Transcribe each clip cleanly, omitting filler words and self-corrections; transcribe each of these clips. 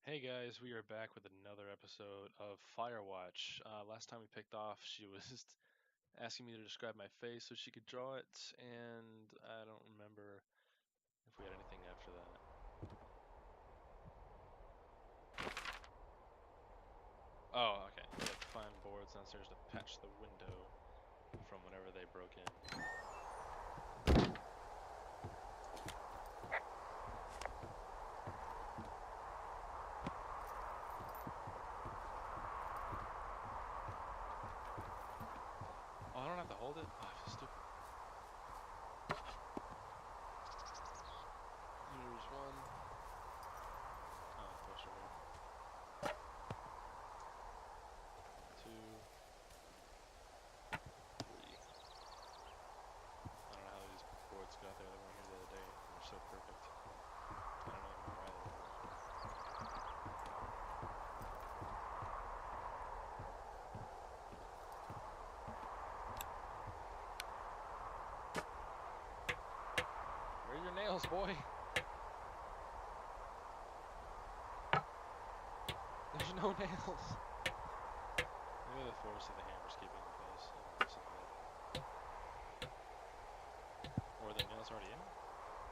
Hey guys, we are back with another episode of Firewatch. Last time we picked off, she was asking me to describe my face so she could draw it, and I don't remember if we had anything after that. Oh, okay. We have to find boards downstairs to patch the window from whenever they broke in. Oh, I don't have to hold it? Oh, I feel stupid. There's one. Oh, push over. Two. Three. I don't know how these boards got there. They weren't here the other day. They're so perfect. I don't even know why they were. Where are your nails, boy? There's no nails. Maybe the force of the hammer's keeping in place. Or the nails already in?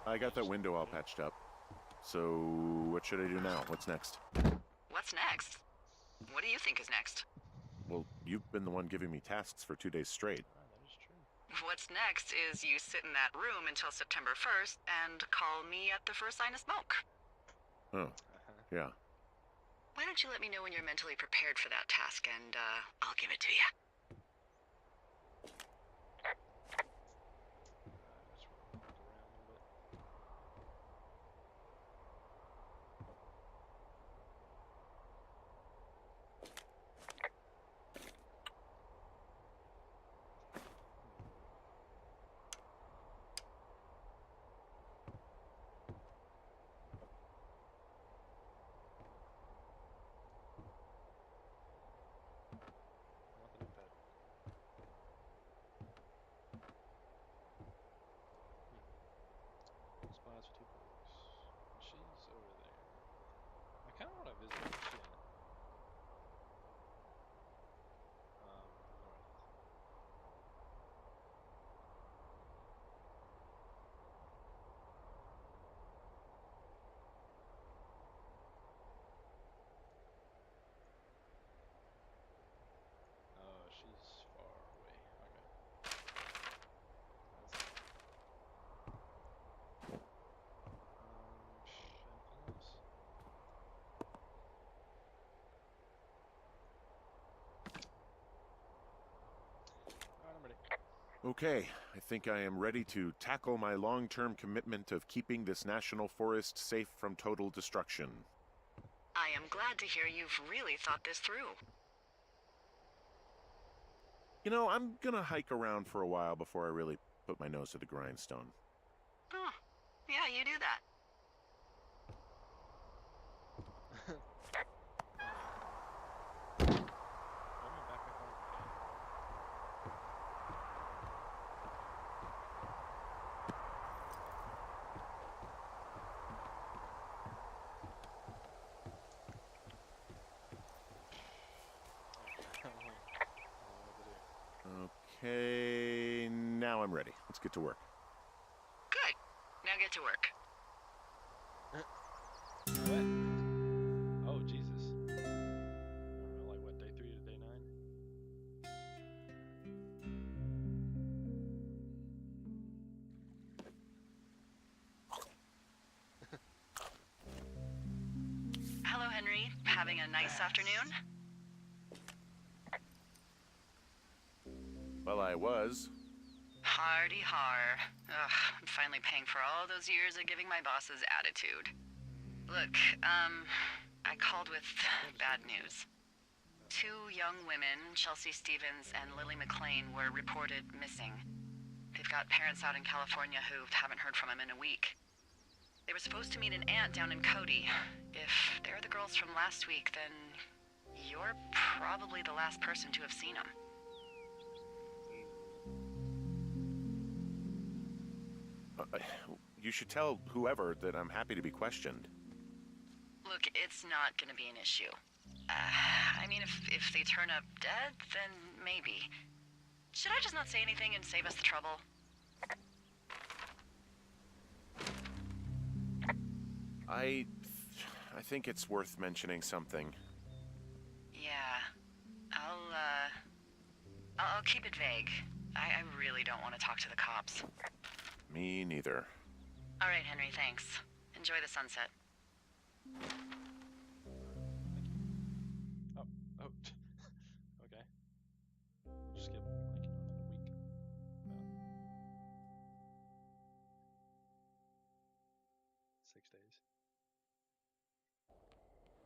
I got that window all patched up. So, what should I do now? What's next? What's next? What do you think is next? Well, you've been the one giving me tasks for 2 days straight. That is true. What's next is you sit in that room until September 1st and call me at the first sign of smoke. Oh, yeah. Why don't you let me know when you're mentally prepared for that task, and I'll give it to you. Just walk around a little bit. I want the notepad. Supplies for 2 books. And she's over there. I kind of want to visit where she's at. North. Oh, she's far away. Okay. That's anything else? Alright, I'm ready. Okay, I think I am ready to tackle my long-term commitment of keeping this national forest safe from total destruction. I am glad to hear you've really thought this through. You know, I'm gonna hike around for a while before I really put my nose to the grindstone. Oh, yeah, you do that. Okay, now I'm ready. Let's get to work. Good. Now get to work. What? Oh, Jesus. I don't know, like what, day 3 to day 9? Hello, Henry. Having a nice afternoon? Well, I was. Hardy har. Ugh, I'm finally paying for all those years of giving my bosses attitude. Look, I called with bad news. 2 young women, Chelsea Stevens and Lily McLean, were reported missing. They've got parents out in California who haven't heard from them in a week. They were supposed to meet an aunt down in Cody. If they're the girls from last week, then you're probably the last person to have seen them. You should tell whoever that I'm happy to be questioned. Look, it's not gonna be an issue. I mean, if they turn up dead, then maybe. Should I just not say anything and save us the trouble? I think it's worth mentioning something. Yeah. I'll keep it vague. I really don't want to talk to the cops. Me neither. All right, Henry, thanks. Enjoy the sunset. Oh, oh, okay. We'll just skip like another week. Well, 6 days.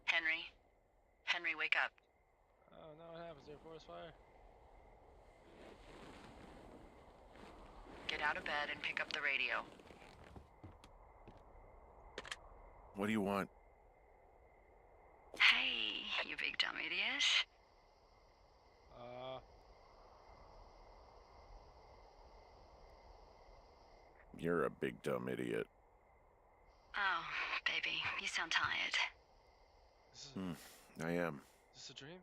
Henry, wake up. Oh no, what happens there? Forest fire? Get out of bed and pick up the radio. What do you want? Hey, you big dumb idiot. You're a big dumb idiot. Oh, baby, you sound tired. I am. Is this a dream?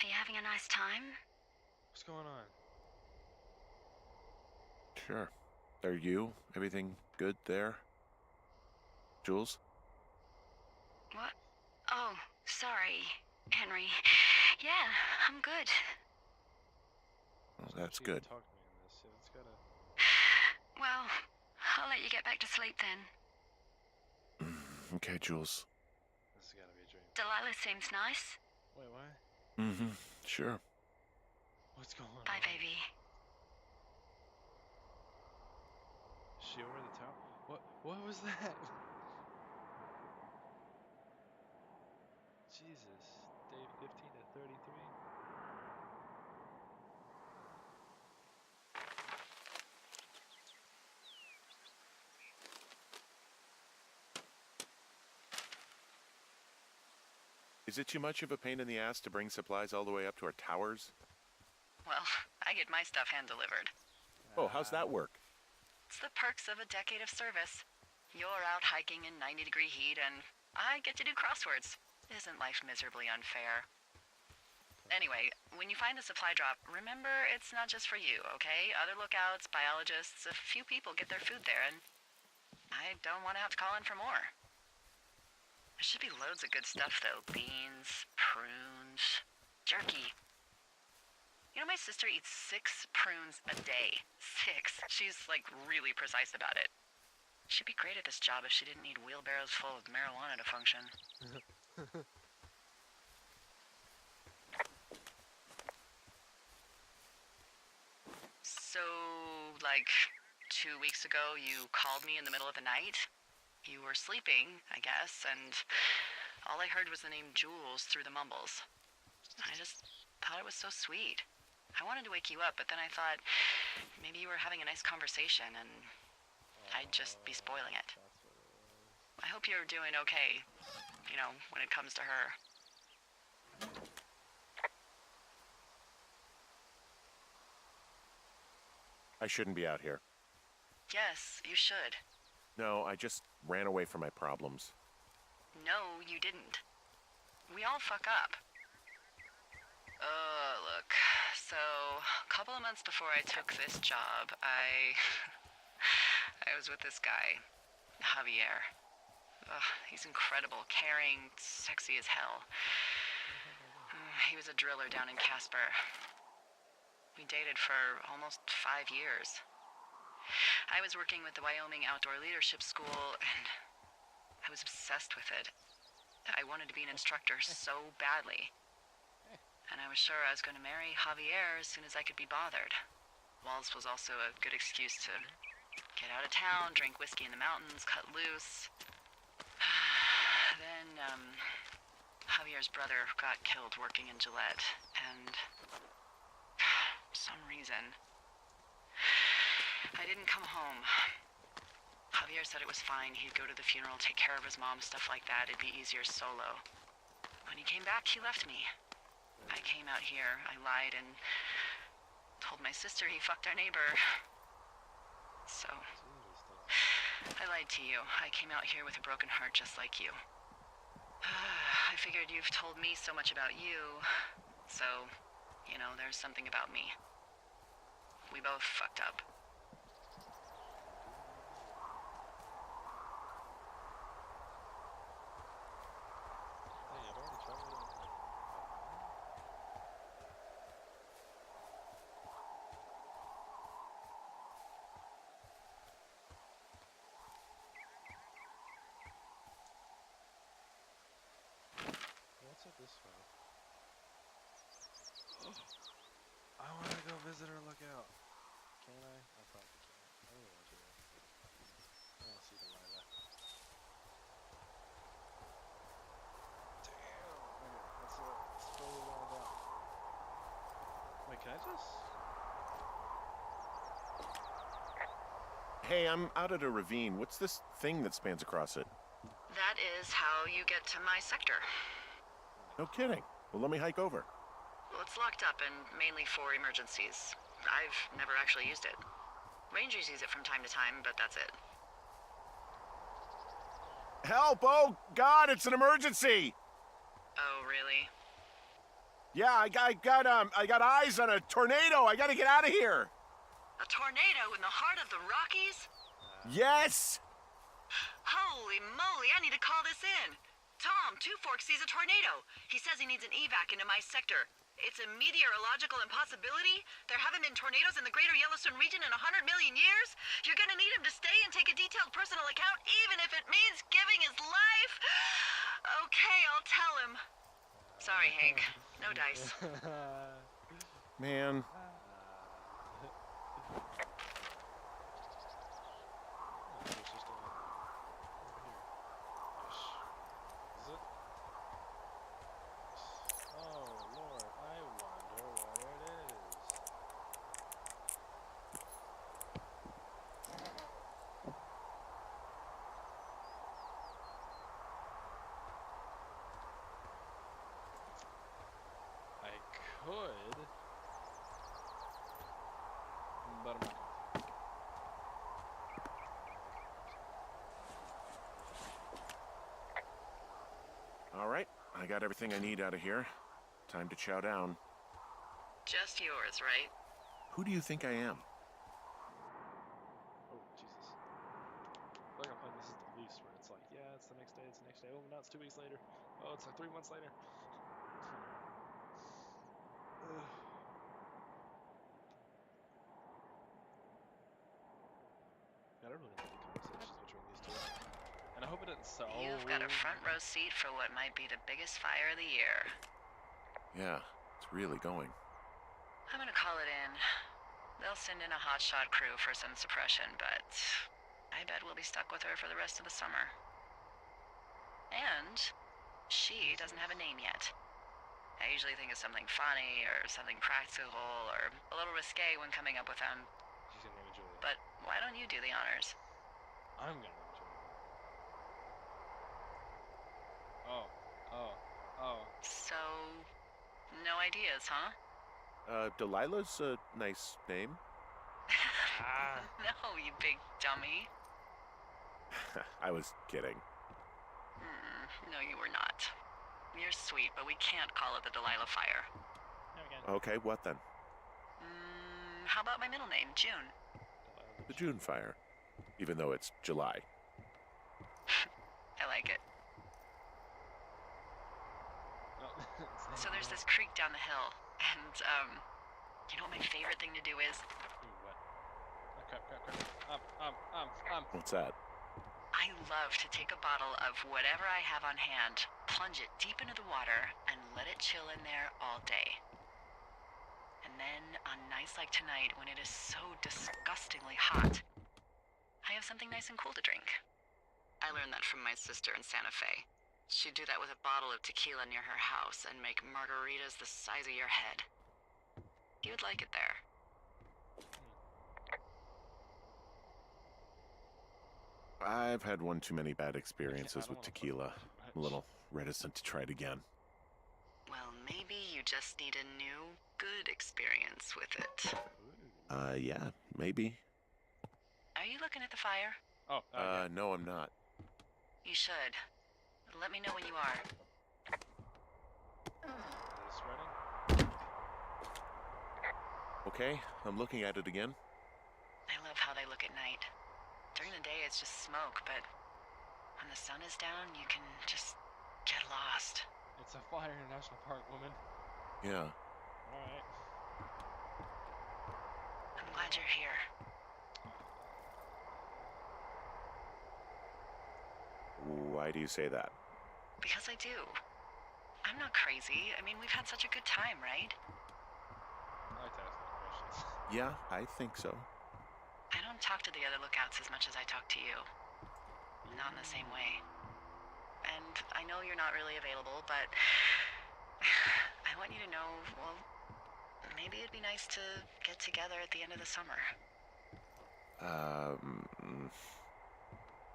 Are you having a nice time? What's going on? Sure. Are you? Everything good there? Jules? What? Oh, sorry, Henry. Yeah, I'm good. Well, There's no that's need to good. Talk to me in this. Yeah, it's gotta. Well, I'll let you get back to sleep then. Okay, Jules. This has gotta be a dream. Delilah seems nice. Wait, what? Sure. What's going on? Bye, baby. Is she over the tower? What was that? Jesus. Day 15 to 33. Is it too much of a pain in the ass to bring supplies all the way up to our towers? Well, I get my stuff hand-delivered. Oh, how's that work? It's the perks of a decade of service. You're out hiking in 90-degree heat, and I get to do crosswords. Isn't life miserably unfair? Anyway, when you find a supply drop, remember it's not just for you, okay? Other lookouts, biologists, a few people get their food there, and I don't want to have to call in for more. There should be loads of good stuff, though. Beans, prunes, jerky. You know, my sister eats 6 prunes a day. 6. She's, like, really precise about it. She'd be great at this job if she didn't need wheelbarrows full of marijuana to function. So, like, 2 weeks ago, you called me in the middle of the night? You were sleeping, I guess, and all I heard was the name Jules through the mumbles. I just thought it was so sweet. I wanted to wake you up, but then I thought maybe you were having a nice conversation and I'd just be spoiling it. I hope you're doing okay, you know, when it comes to her. I shouldn't be out here. Yes, you should. No, I just ran away from my problems. No, you didn't. We all fuck up. Look. So, a couple of months before I took this job, I was with this guy, Javier. He's incredible, caring, sexy as hell. He was a driller down in Casper. We dated for almost 5 years. I was working with the Wyoming Outdoor Leadership School, and I was obsessed with it. I wanted to be an instructor so badly. And I was sure I was going to marry Javier as soon as I could be bothered. Walls was also a good excuse to get out of town, drink whiskey in the mountains, cut loose. Then, Javier's brother got killed working in Gillette, and for some reason, I didn't come home. Javier said it was fine. He'd go to the funeral, take care of his mom, stuff like that. It'd be easier solo. When he came back, he left me. I came out here. I lied and told my sister he fucked our neighbor. So, I lied to you. I came out here with a broken heart just like you. figured you've told me so much about you, so, you know, there's something about me. We both fucked up. Dang, I've already traveled like what's up this way? I want to go visit her lookout. Can I? I probably can't. I really want to though. I want to see Delilah. Damn. Okay, let's throw it all down. Wait, can I just? Hey, I'm out at a ravine. What's this thing that spans across it? That is how you get to my sector. No kidding. Well, let me hike over. Well, it's locked up and mainly for emergencies. I've never actually used it. Rangers use it from time to time, but that's it. Help! Oh, God, it's an emergency! Oh, really? Yeah, I got eyes on a tornado. I gotta get out of here. A tornado in the heart of the Rockies? Yes! Holy moly, I need to call this in. Tom, Two Forks sees a tornado. He says he needs an evac into my sector. It's a meteorological impossibility. There haven't been tornadoes in the greater Yellowstone region in 100 million years. You're gonna need him to stay and take a detailed personal account, even if it means giving his life. Okay, I'll tell him. Sorry, Hank. No dice. Man. Could, but I'm not going to. All right, I got everything I need out of here. Time to chow down. Just yours, right? Who do you think I am? Oh, Jesus. I feel like I'm playing This Is the Least, where it's like, yeah, it's the next day, it's the next day. Oh, now it's 2 weeks later. Oh, it's like 3 months later. I don't really know the conversations between these two. And I hope it didn't sell. You've got a front row seat for what might be the biggest fire of the year. Yeah, it's really going. I'm gonna call it in. They'll send in a hotshot crew for some suppression, but I bet we'll be stuck with her for the rest of the summer. And she doesn't have a name yet. I usually think of something funny or something practical or a little risque when coming up with them. She's gonna name it Julia. But why don't you do the honors? I'm gonna name it Julia. Oh. So, no ideas, huh? Delilah's a nice name. No, you big dummy. I was kidding. No, you were not. You're sweet, but we can't call it the Delilah Fire. Okay, what then? How about my middle name, June? The June Fire. Even though it's July. I like it. So there's this creek down the hill, and, you know what my favorite thing to do is? What? Oh, crap. What's that? I love to take a bottle of whatever I have on hand, plunge it deep into the water, and let it chill in there all day. And then, on nights like tonight, when it is so disgustingly hot, I have something nice and cool to drink. I learned that from my sister in Santa Fe. She'd do that with a bottle of tequila near her house and make margaritas the size of your head. You would like it there. I've had one too many bad experiences with wanna put tequila. too much. I'm a little reticent to try it again. Well, maybe you just need a new, good experience with it. Yeah, maybe. Are you looking at the fire? Oh, No, I'm not. You should. Let me know when you are. spreading? Okay, I'm looking at it again. I love how they look at night. During the day, it's just smoke, but when the sun is down, you can just get lost. It's a fire in a national park, woman. Yeah. Alright. I'm glad you're here. Why do you say that? Because I do. I'm not crazy. I mean, we've had such a good time, right? I like to ask those questions. Yeah, I think so. I don't talk to the other lookouts as much as I talk to you. Not in the same way. And I know you're not really available, but I want you to know, well, maybe it'd be nice to get together at the end of the summer.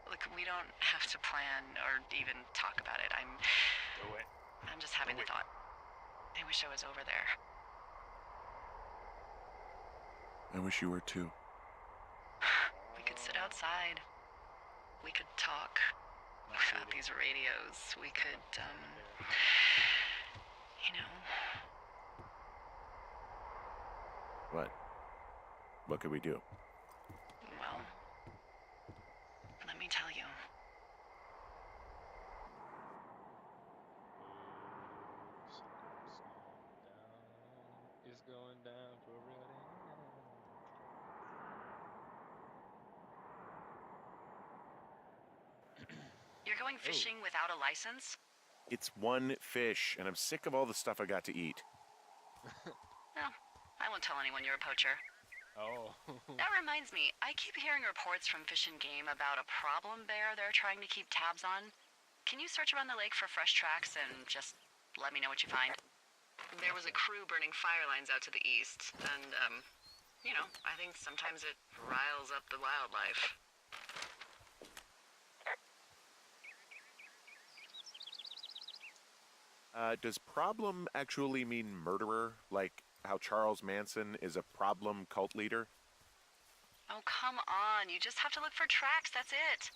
Look, we don't have to plan or even talk about it. I'm just having the thought. I wish I was over there. I wish you were too. We could sit outside. We could talk without these radios. We could, you know. What? What could we do? Well, let me tell you. It's going down for everybody. You're going fishing without a license? It's one fish, and I'm sick of all the stuff I got to eat. No, I won't tell anyone you're a poacher. Oh. That reminds me, I keep hearing reports from Fish and Game about a problem bear they're trying to keep tabs on. Can you search around the lake for fresh tracks and just let me know what you find? There was a crew burning fire lines out to the east, and, you know, I think sometimes it riles up the wildlife. Does problem actually mean murderer? Like how Charles Manson is a problem cult leader? Oh, come on. You just have to look for tracks, that's it.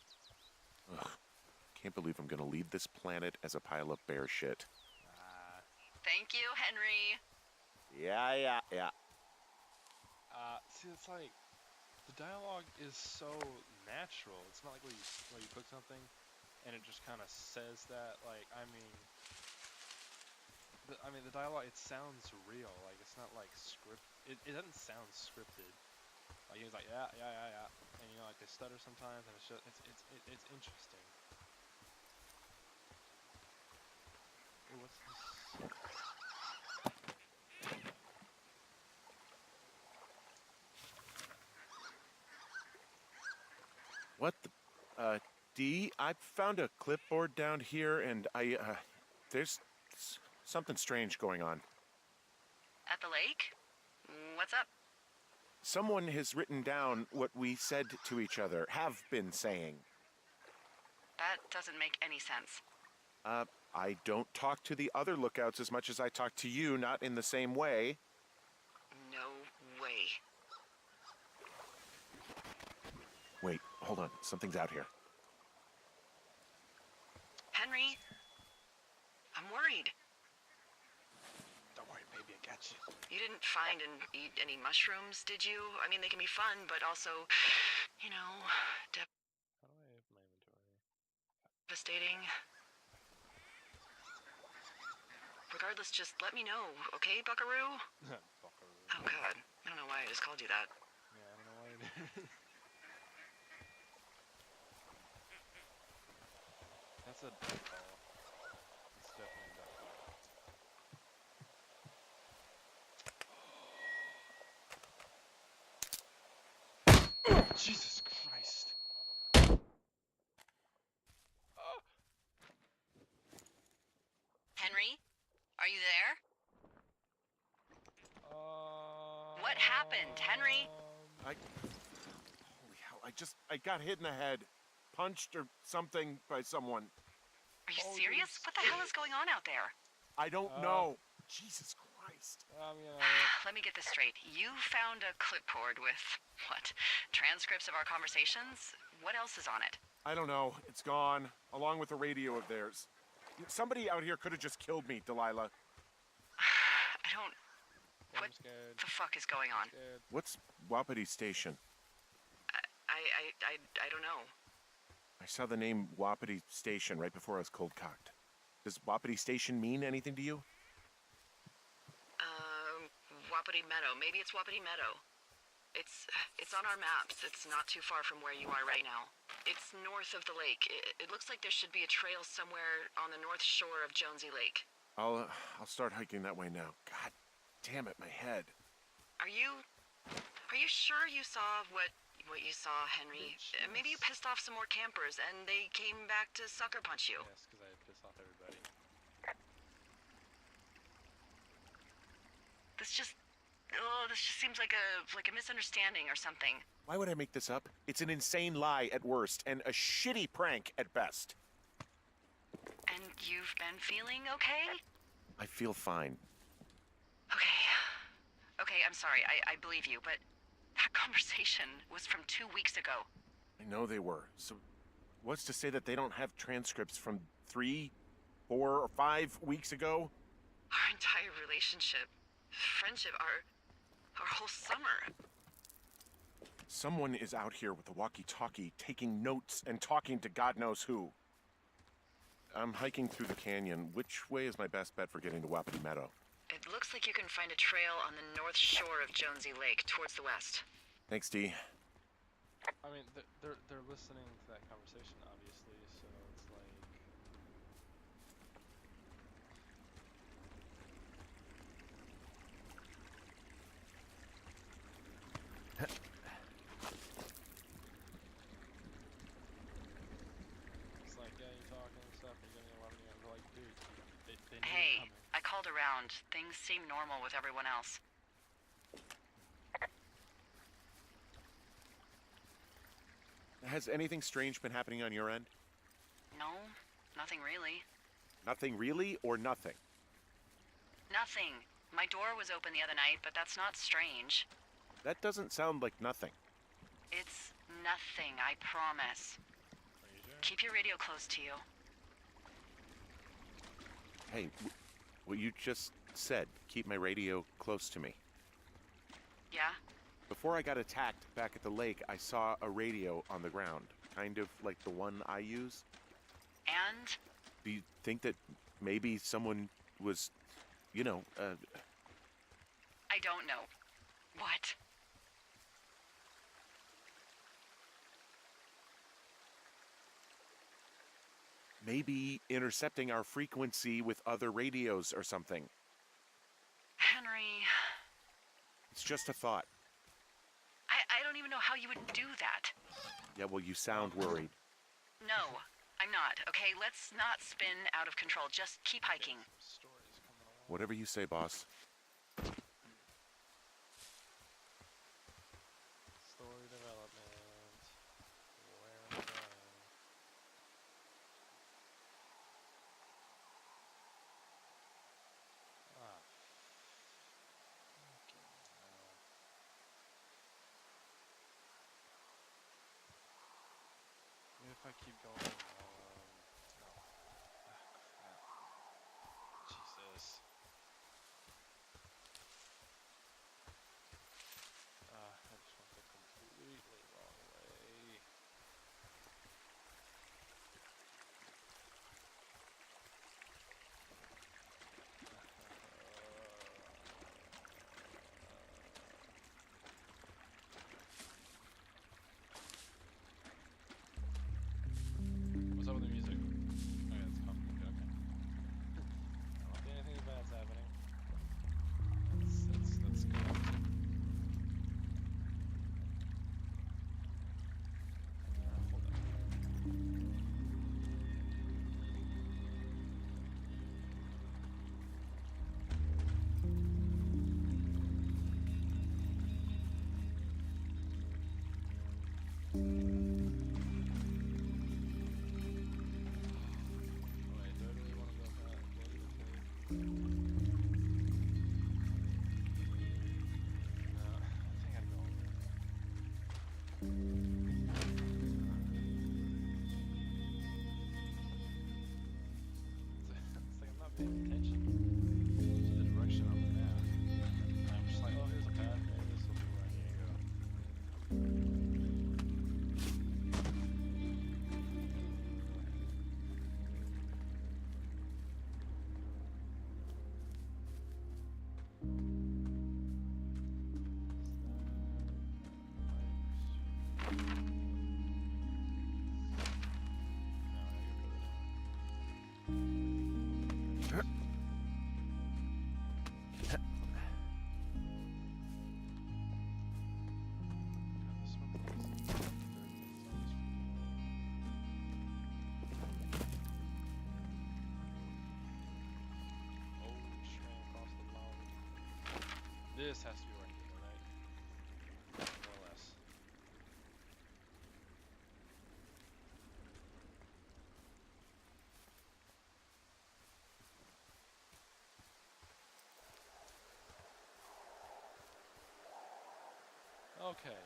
Ugh. Can't believe I'm gonna leave this planet as a pile of bear shit. Thank you, Henry. Yeah. See, it's like the dialogue is so natural. It's not like where you cook something and it just kind of says that. Like, the dialogue, it sounds real. Like, it's not like script. It doesn't sound scripted. Like, he's like, yeah, and you know, like they stutter sometimes, and it's just it's interesting. Ooh, what's this? What the? Dee, I found a clipboard down here, and there's something strange going on. At the lake? What's up? Someone has written down what we said to each other, have been saying. That doesn't make any sense. I don't talk to the other lookouts as much as I talk to you, not in the same way. No way. Wait, hold on. Something's out here. Henry, I'm worried. Don't worry, baby, I got you. You didn't find and eat any mushrooms, did you? I mean, they can be fun, but also, you know, How do I have my inventory? devastating. Regardless, just let me know, okay, Buckaroo? Buckaroo. Oh, God. I don't know why I just called you that. Yeah, I don't know why either. That's a duck call. It's definitely a duck call. Jesus Christ. Henry, are you there? What happened, Henry? Holy hell, I got hit in the head. Punched or something by someone. Are you serious? What the hell is going on out there? I don't know. Jesus Christ. Let me get this straight. You found a clipboard with, what, transcripts of our conversations? What else is on it? I don't know. It's gone, along with a radio of theirs. Somebody out here could have just killed me, Delilah. I don't... I'm What scared. the fuck is going I'm on? scared. What's Wapiti Station? I don't know. I saw the name Wapiti Station right before I was cold cocked. Does Wapiti Station mean anything to you? Wapiti Meadow. Maybe it's Wapiti Meadow. It's on our maps. It's not too far from where you are right now. It's north of the lake. It looks like there should be a trail somewhere on the north shore of Jonesy Lake. I'll start hiking that way now. God damn it, my head. Are you sure you saw what you saw, Henry? Bitch, Maybe you yes. pissed off some more campers and they came back to sucker punch you. Yes, because I pissed off everybody. This just seems like a misunderstanding or something. Why would I make this up? It's an insane lie at worst and a shitty prank at best. And you've been feeling okay? I feel fine. Okay, I'm sorry. I believe you, but that conversation was from 2 weeks ago. I know they were. So what's to say that they don't have transcripts from 3, 4, or 5 weeks ago? Our entire relationship, friendship, our whole summer. Someone is out here with a walkie-talkie taking notes and talking to God knows who. I'm hiking through the canyon. Which way is my best bet for getting to Wapiti Meadow? It looks like you can find a trail on the north shore of Jonesy Lake, towards the west. Thanks, D. I mean, they're listening to that conversation, obviously, so it's like... It's like, yeah, you're talking and stuff, you're getting a lot of you're like, dude, they knew you were Hey, coming. I called around. Things seem normal with everyone else. Has anything strange been happening on your end? No, nothing really. Nothing really or nothing? Nothing. My door was open the other night, but that's not strange. That doesn't sound like nothing. It's nothing, I promise. Are you sure? Keep your radio close to you. Hey, what you just said, keep my radio close to me. Yeah? Before I got attacked back at the lake, I saw a radio on the ground, kind of like the one I use. And? Do you think that maybe someone was, I don't know. What? maybe intercepting our frequency with other radios or something? Henry... It's just a thought. I don't even know how you would do that. Yeah, well, you sound worried. No, I'm not, okay? Let's not spin out of control. Just keep hiking. Some stories coming along. Whatever you say, boss. Story development. Where am I going? Ah, fucking hell. Maybe if I keep going, no. Ah, crap. Jesus. I just went the completely wrong way. What's up with the music? Okay, it's complicated. Okay. I don't think anything bad's happening. That's good. Hold on. Oh, wait, do I really want to go back? No, I think I'd go over there. It's like I'm not paying attention to the direction on the map. This has to be right here, right? More or less. Okay.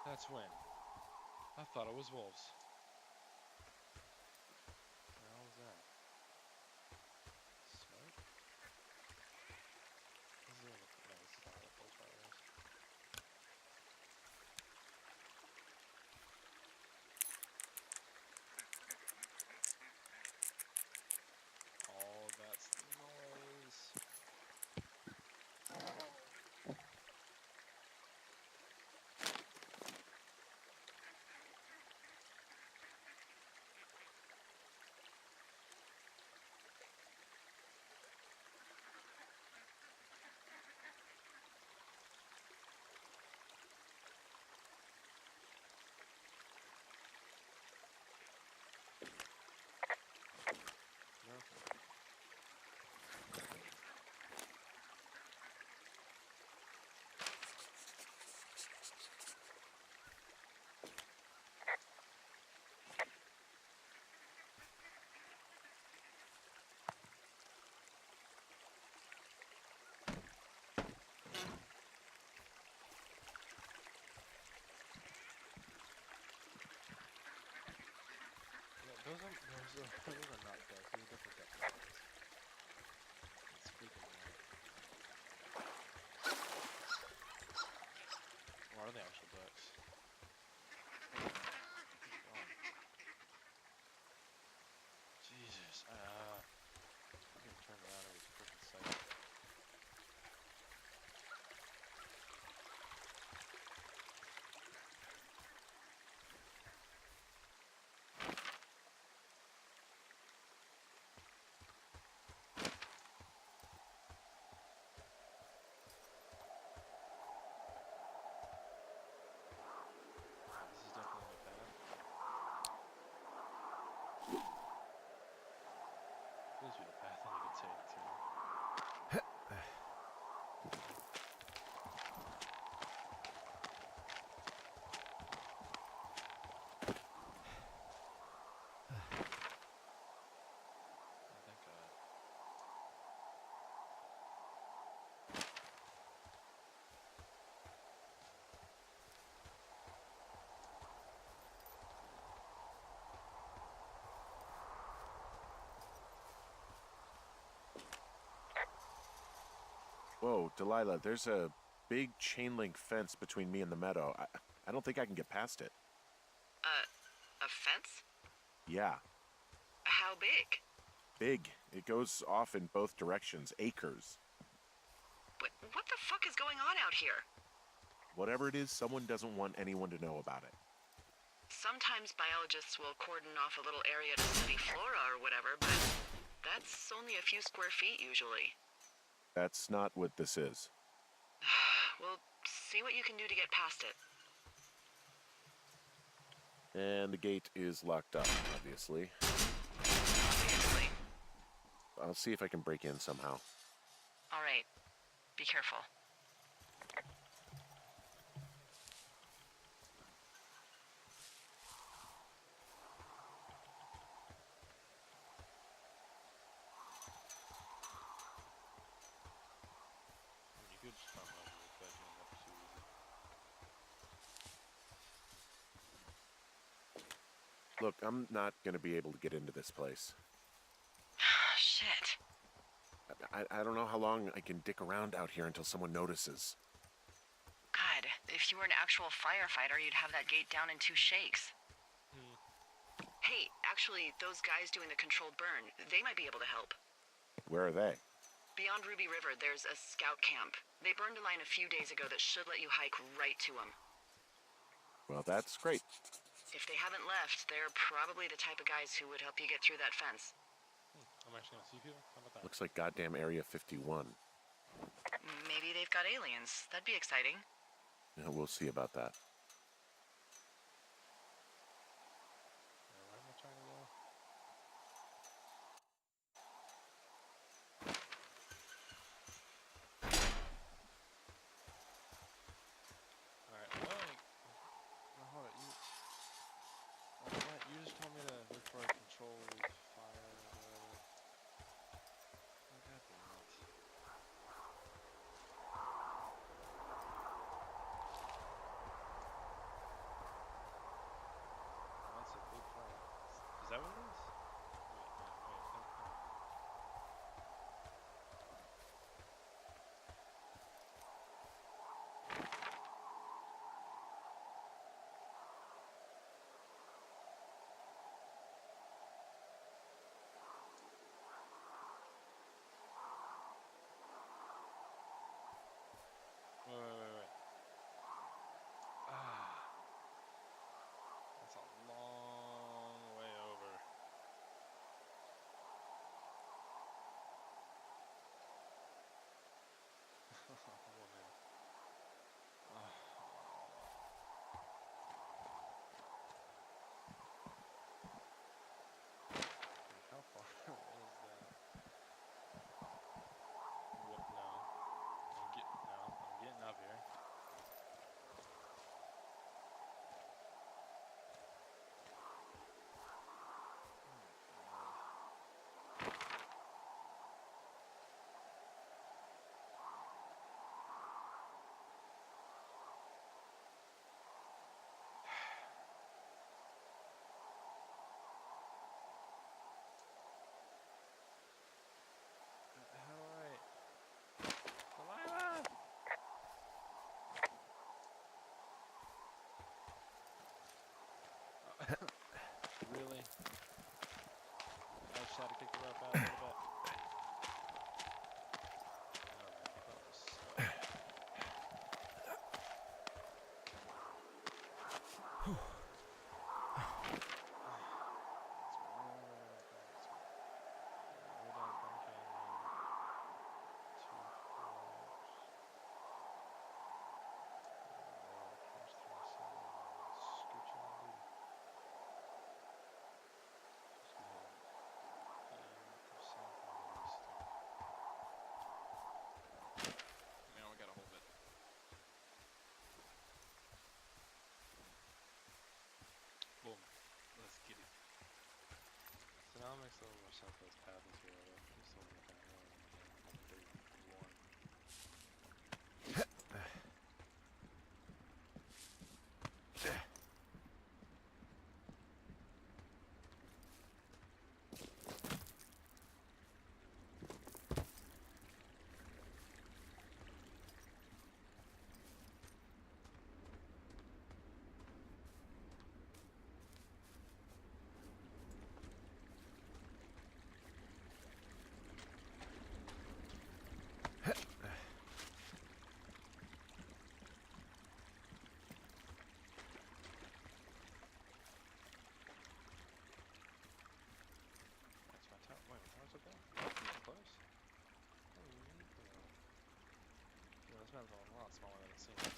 That's when. I thought it was wolves. What the hell was that? Smoke? This is no, this is not what a pulse fire is. Oh, that's the noise. No. Those are not ducks. Those are different ducks. It's freaking me out. Or are they actual ducks? Jesus. I'm getting turned around every freaking second. This is definitely my path. This would be the path I need to take too. Oh, thank God. Whoa, Delilah, there's a big chain link fence between me and the meadow. I don't think I can get past it. A fence? Yeah, How big? big. It goes off in both directions, acres. What the fuck is going on out here? Whatever it is, someone doesn't want anyone to know about it. Sometimes biologists will cordon off a little area to study flora or whatever, but that's only a few square feet usually. That's not what this is. Well, see what you can do to get past it. And the gate is locked up, obviously. Obviously. I'll see if I can break in somehow. All right. Be careful. I mean, you could just climb over it, but you know, that's too easy. Look, I'm not gonna be able to get into this place. Shit. I don't know how long I can dick around out here until someone notices. God, if you were an actual firefighter, you'd have that gate down in 2 shakes. Hey, actually, those guys doing the controlled burn, they might be able to help. Where are they? Beyond Ruby River, there's a scout camp. They burned a line a few days ago that should let you hike right to them. Well, that's great. If they haven't left, they're probably the type of guys who would help you get through that fence. I'm actually gonna see people? How about that? Looks like goddamn Area 51. Maybe they've got aliens. That'd be exciting. Yeah, we'll see about that. Where am I trying to go? Alright, no, hold it. You just told me to look for a controlled fire or whatever. Oh, god damn it. That's a big fire. Is that what it is? Wait. Ah, that's a long way over. Oh man. How far is that? What? No. I'm getting up here. How do I? Delilah! Really? I just had to kick the rope out a little bit. Oh man, I thought it was stuck. Now we gotta hold it. Boom. Let's get it. So now it makes a little more sense that this path is here. I used to live down here in 31. That's my top. Wait, how's it there? Getting close? Oh, this map's a lot smaller than it seems.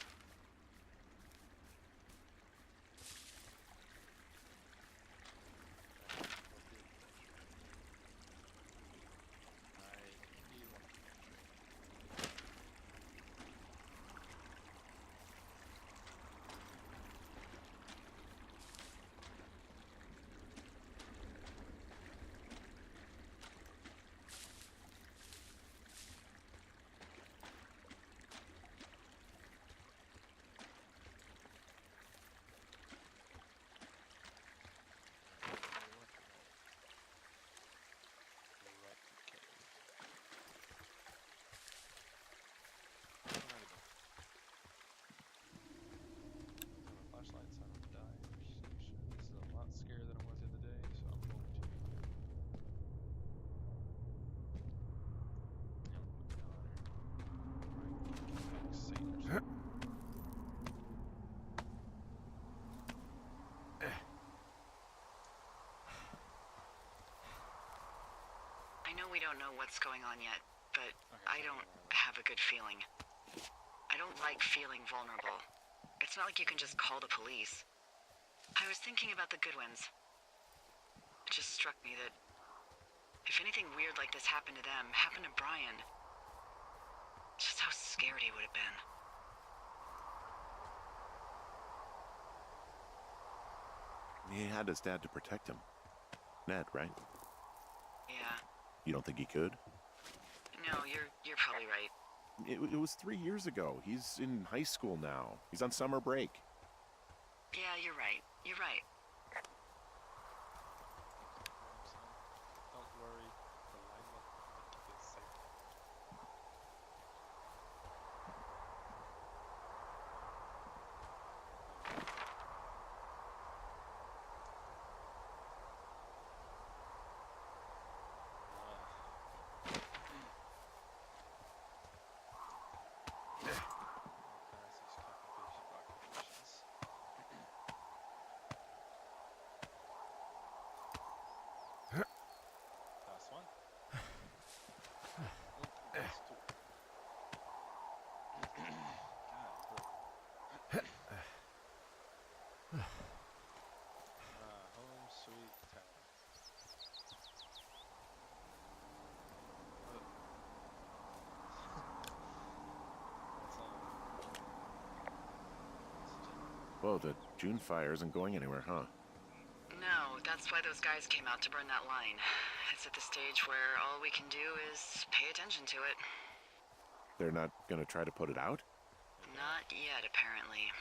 I know we don't know what's going on yet, but Okay, I don't have a good feeling. I don't like feeling vulnerable. It's not like you can just call the police. I was thinking about the Goodwins. It just struck me that if anything weird like this happened to them, happened to Brian, just how scared he would have been. He had his dad to protect him. Ned, right? Yeah. You don't think he could? No, you're probably right. It was 3 years ago. He's in high school now. He's on summer break. Yeah, you're right. You're right. Don't worry, the line is safe. Last one. And last two. God. Home sweet town. Whoa, the June fire isn't going anywhere, huh? No, that's why those guys came out to burn that line. It's at the stage where all we can do is pay attention to it. They're not gonna try to put it out? Not yet, apparently.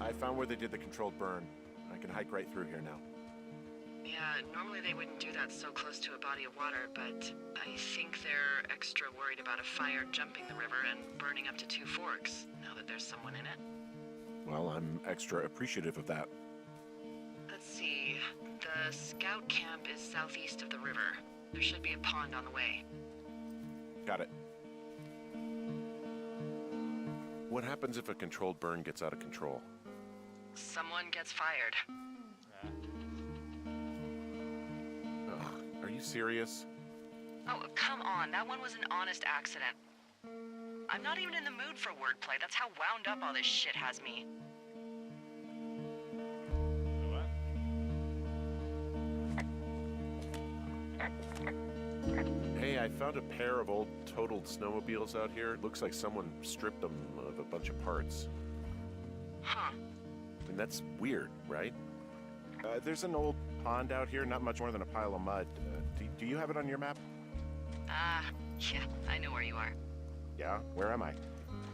I found where they did the controlled burn. I can hike right through here now. Yeah, normally they wouldn't do that so close to a body of water, but I think they're extra worried about a fire jumping the river and burning up to Two Forks, now that there's someone in it. Well, I'm extra appreciative of that. Let's see. The scout camp is southeast of the river. There should be a pond on the way. Got it. What happens if a controlled burn gets out of control? Someone gets fired. Ugh, are you serious? Oh, come on. That one was an honest accident. I'm not even in the mood for wordplay. That's how wound up all this shit has me. Hey, I found a pair of old totaled snowmobiles out here. It looks like someone stripped them of a bunch of parts. Huh. I mean, that's weird, right? There's an old pond out here, not much more than a pile of mud. Do you have it on your map? Yeah, I know where you are. Yeah? Where am I?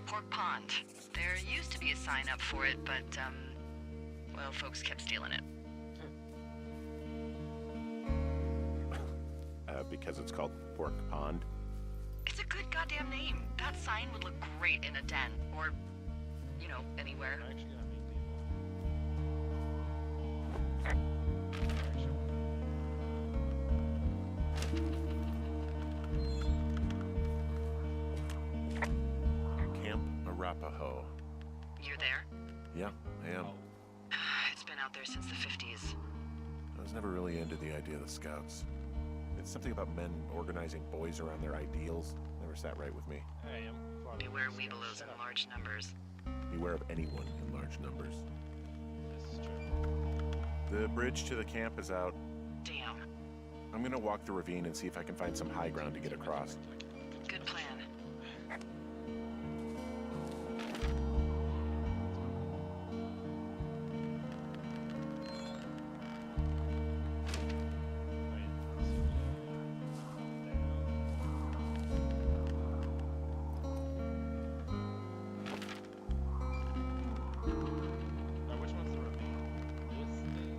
Pork Pond. There used to be a sign up for it, but, well, folks kept stealing it. Because it's called Pork Pond. It's a good goddamn name. That sign would look great in a den, or, you know, anywhere. I actually gotta meet people. Camp Arapaho. You're there? Yeah, I am. It's been out there since the 50s. I was never really into the idea of the Scouts. It's something about men organizing boys around their ideals. Never sat right with me. Hey, I'm far Beware from weebelows in large numbers. Beware of anyone in large numbers. This is true. The bridge to the camp is out. Damn. I'm gonna walk the ravine and see if I can find some high ground to get across. Good plan. Now, which one's the ravine? This thing?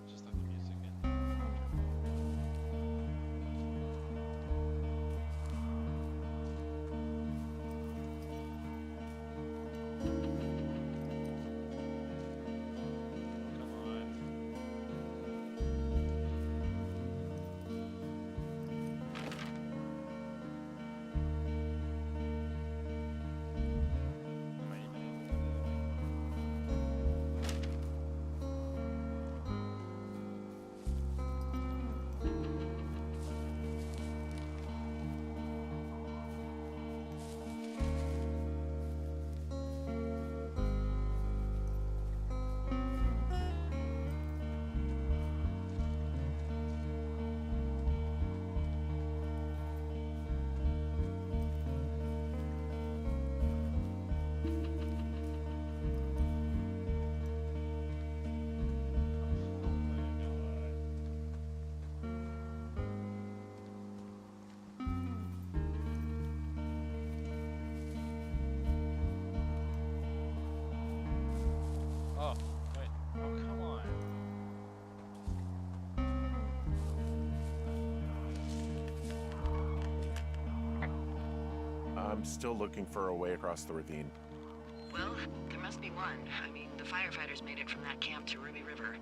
That's what this is the ravine. Oh, wait. Oh, come on. I'm still looking for a way across the ravine. Well, there must be one. I mean, the firefighters made it from that camp to Ruby River.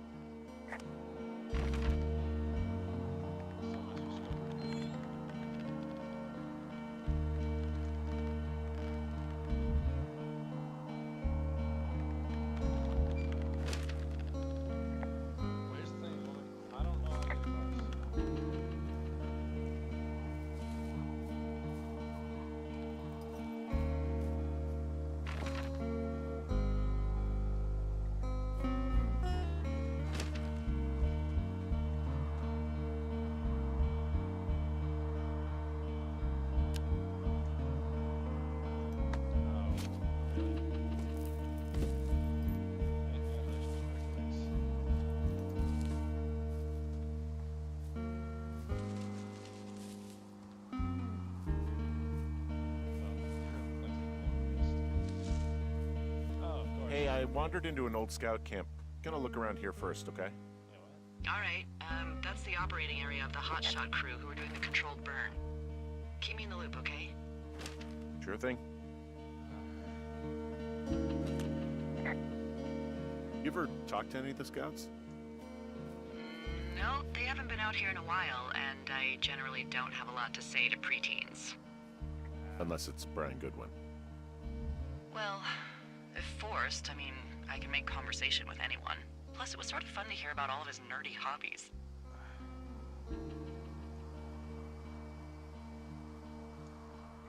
Where's the thing? I don't know how to get across. Oh, really? Congratulations, Oh, of course. Hey, I wandered into an old scout camp. Gonna look around here first, okay? Yeah, what? All right, that's the operating area of the hotshot crew who are doing the controlled burn. Keep me in the loop, okay? Sure thing. You ever talked to any of the scouts? No, they haven't been out here in a while, and I generally don't have a lot to say to preteens. Unless it's Brian Goodwin. Well, if forced, I mean, I can make conversation with anyone. Plus, it was sort of fun to hear about all of his nerdy hobbies.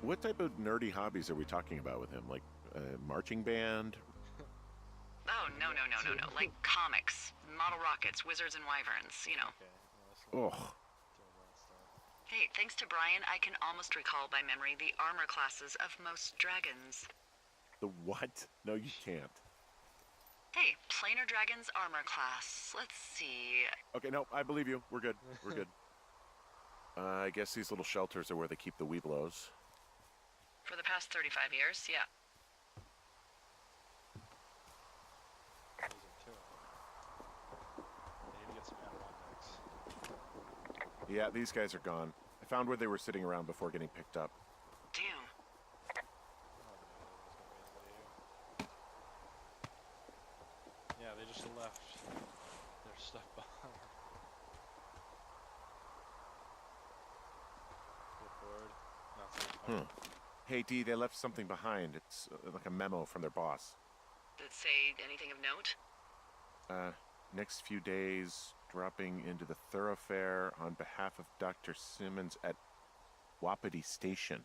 What type of nerdy hobbies are we talking about with him? Like marching band? Oh, no. Like comics, model rockets, wizards and wyverns, you know. Okay, well, let's not Ugh. doing that stuff. Hey, thanks to Brian, I can almost recall by memory the armor classes of most dragons. The what? No, you can't. Hey, planar dragon's armor class. Let's see. Okay, no, I believe you. We're good. We're good. I guess these little shelters are where they keep the Weeblos. For the past 35 years, yeah. These are two of them. They need to get some Adirondacks. Yeah, these guys are gone. I found where they were sitting around before getting picked up. Damn. Oh, no, there's gonna be anybody here. Yeah, they just left. They're stuck behind. Get bored. Not so Hey, Dee, they left something behind. It's like a memo from their boss. Did it say anything of note? Next few days, dropping into the thoroughfare on behalf of Dr. Simmons at Wapiti Station.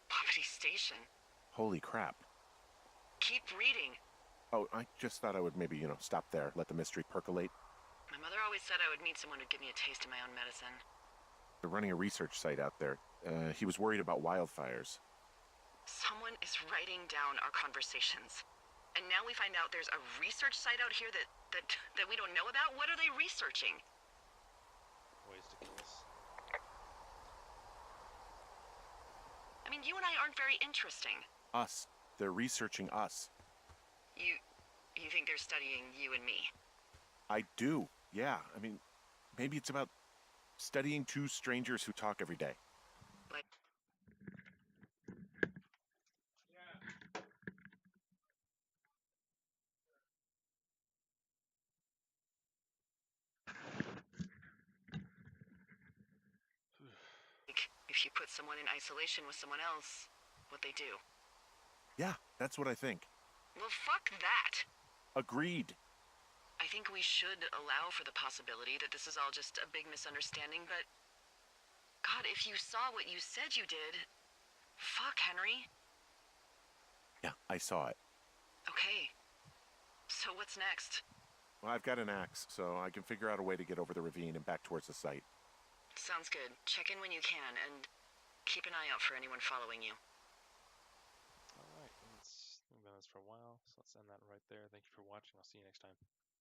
Wapiti Station? Holy crap. Keep reading. Oh, I just thought I would maybe, stop there, let the mystery percolate. My mother always said I would meet someone who'd give me a taste of my own medicine. They're running a research site out there. He was worried about wildfires. Someone is writing down our conversations. And now we find out there's a research site out here that we don't know about? What are they researching? ways to kill us. I mean, you and I aren't very interesting. Us. They're researching us. You think they're studying you and me? I do. Yeah. I mean, maybe it's about studying two strangers who talk every day. Like, if you put someone in isolation with someone else, what they do. Yeah, that's what I think. Well, fuck that. Agreed. I think we should allow for the possibility that this is all just a big misunderstanding, but... God, if you saw what you said you did... Fuck, Henry. Yeah, I saw it. Okay. So what's next? Well, I've got an axe, so I can figure out a way to get over the ravine and back towards the site. Sounds good. Check in when you can, and keep an eye out for anyone following you. Alright, we've done this for a while, so let's end that right there. Thank you for watching. I'll see you next time.